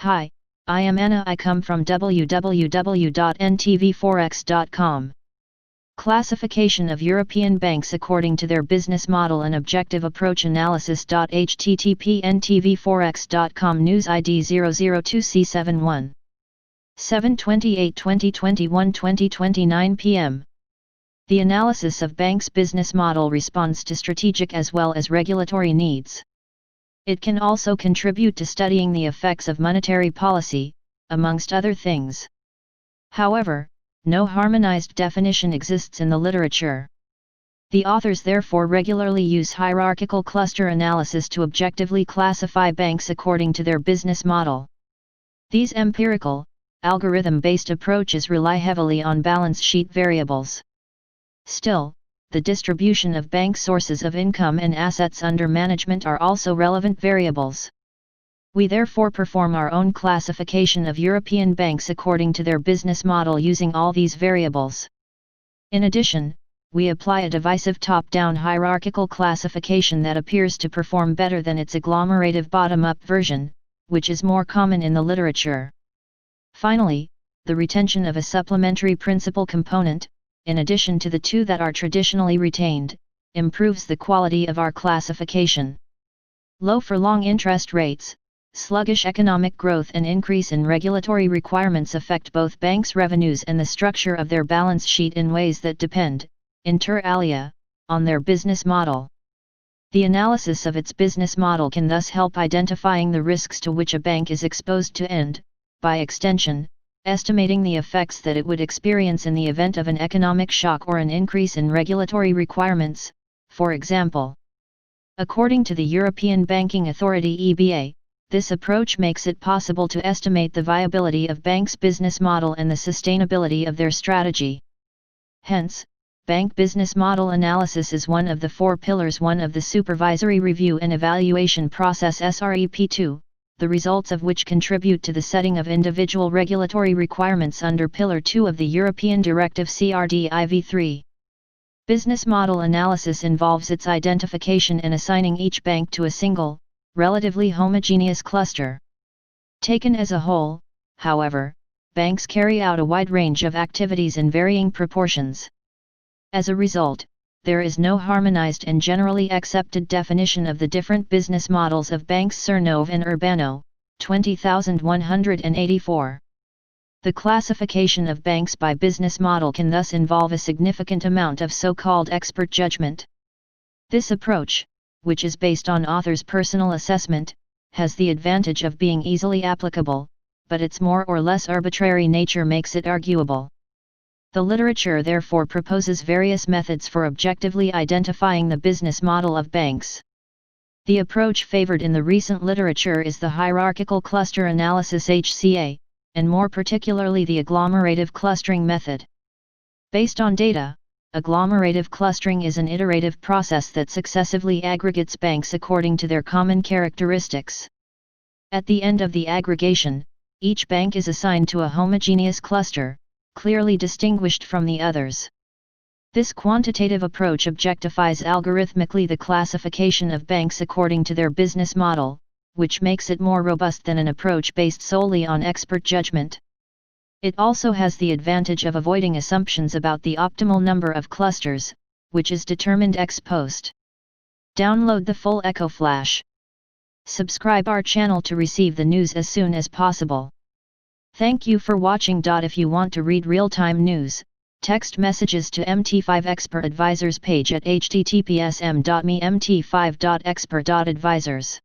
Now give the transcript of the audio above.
Hi, I am Anna. I come from www.ntvforex.com. Classification of European banks according to their business model and objective approach analysis. http ntvforex.com News ID 002C71 7/28/2021 20:29 p.m. The analysis of banks' business model responds to strategic as well as regulatory needs. It can also contribute to studying the effects of monetary policy, amongst other things. However, no harmonized definition exists in the literature. The authors therefore regularly use hierarchical cluster analysis to objectively classify banks according to their business model. These empirical, algorithm-based approaches rely heavily on balance sheet variables. Still, the distribution of bank sources of income and assets under management are also relevant variables. We therefore perform our own classification of European banks according to their business model using all these variables. In addition, we apply a divisive top-down hierarchical classification that appears to perform better than its agglomerative bottom-up version, which is more common in the literature. Finally, the retention of a supplementary principal component, in addition to the two that are traditionally retained, improves the quality of our classification. Low for long interest rates, sluggish economic growth and increase in regulatory requirements affect both banks' revenues and the structure of their balance sheet in ways that depend, inter alia, on their business model. The analysis of its business model can thus help identifying the risks to which a bank is exposed to and, by extension, estimating the effects that it would experience in the event of an economic shock or an increase in regulatory requirements, for example. According to the European Banking Authority (EBA), this approach makes it possible to estimate the viability of banks' business model and the sustainability of their strategy. Hence, bank business model analysis is one of the four pillars one of the supervisory review and evaluation process SREP2, the results of which contribute to the setting of individual regulatory requirements under Pillar 2 of the European Directive CRD-IV3. Business model analysis involves its identification and assigning each bank to a single, relatively homogeneous cluster. Taken as a whole, however, banks carry out a wide range of activities in varying proportions. As a result, there is no harmonized and generally accepted definition of the different business models of banks. Cernov and Urbano, 20184. The classification of banks by business model can thus involve a significant amount of so-called expert judgment. This approach, which is based on authors' personal assessment, has the advantage of being easily applicable, but its more or less arbitrary nature makes it arguable. The literature therefore proposes various methods for objectively identifying the business model of banks. The approach favored in the recent literature is the hierarchical cluster analysis (HCA), and more particularly the agglomerative clustering method. Based on data, agglomerative clustering is an iterative process that successively aggregates banks according to their common characteristics. At the end of the aggregation, each bank is assigned to a homogeneous cluster, clearly distinguished from the others. This quantitative approach objectifies algorithmically the classification of banks according to their business model, which makes it more robust than an approach based solely on expert judgment. It also has the advantage of avoiding assumptions about the optimal number of clusters, which is determined ex post. Download the full Echo Flash. Subscribe our channel to receive the news as soon as possible. Thank you for watching. If you want to read real-time news, text messages to MT5 Expert Advisors page at https://m.me/mt5.expert.advisors.